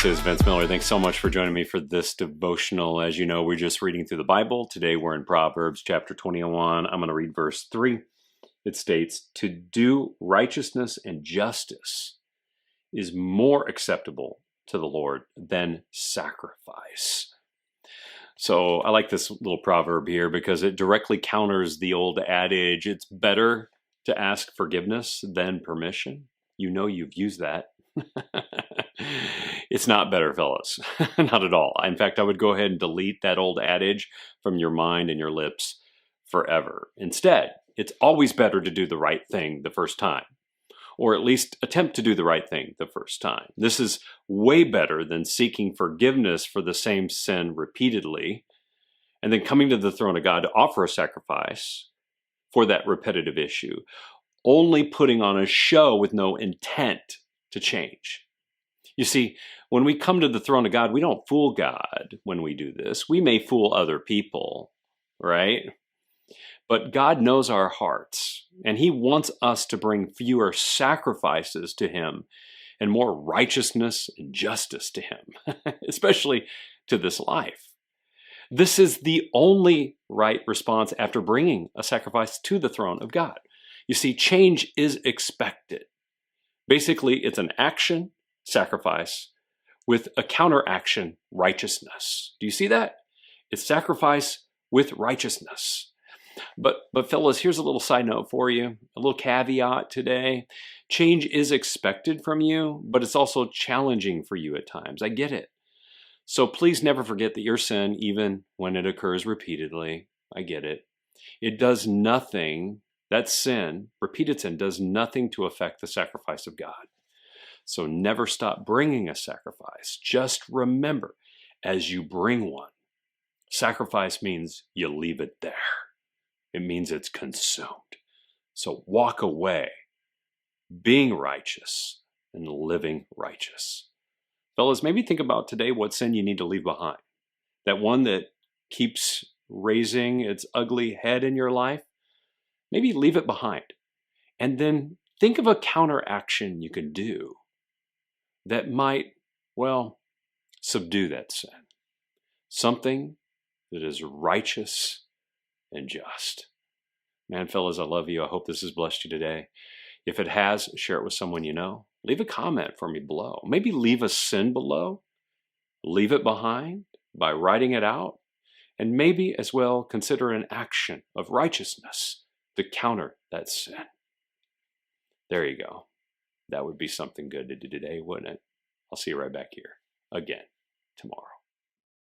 This is Vince Miller. Thanks so much for joining me for this devotional. As you know, we're just reading through the Bible. Today we're in Proverbs chapter 21. I'm going to read verse 3. It states, "To do righteousness and justice is more acceptable to the Lord than sacrifice." So I like this little proverb here because it directly counters the old adage, it's better to ask forgiveness than permission. You know you've used that. It's not better, fellas. Not at all. In fact, I would go ahead and delete that old adage from your mind and your lips forever. Instead, it's always better to do the right thing the first time, or at least attempt to do the right thing the first time. This is way better than seeking forgiveness for the same sin repeatedly and then coming to the throne of God to offer a sacrifice for that repetitive issue, only putting on a show with no intent to change. You see, when we come to the throne of God, we don't fool God when we do this. We may fool other people, right? But God knows our hearts, and He wants us to bring fewer sacrifices to Him and more righteousness and justice to Him, especially to this life. This is the only right response after bringing a sacrifice to the throne of God. You see, change is expected. Basically, it's an action, sacrifice, with a counteraction, righteousness. Do you see that? It's sacrifice with righteousness. But fellas, here's a little side note for you, a little caveat today. Change is expected from you, but it's also challenging for you at times. I get it. So please never forget that your sin, even when it occurs repeatedly, I get it. It does nothing, that sin, repeated sin, does nothing to affect the sacrifice of God. So never stop bringing a sacrifice. Just remember, as you bring one, sacrifice means you leave it there. It means it's consumed. So walk away, being righteous and living righteous. Fellas, maybe think about today what sin you need to leave behind. That one that keeps raising its ugly head in your life, maybe leave it behind. And then think of a counteraction you can do that might, well, subdue that sin. Something that is righteous and just. Man, fellas, I love you. I hope this has blessed you today. If it has, share it with someone you know. Leave a comment for me below. Maybe leave a sin below. Leave it behind by writing it out. And maybe as well consider an action of righteousness to counter that sin. There you go. That would be something good to do today, wouldn't it? I'll see you right back here again tomorrow.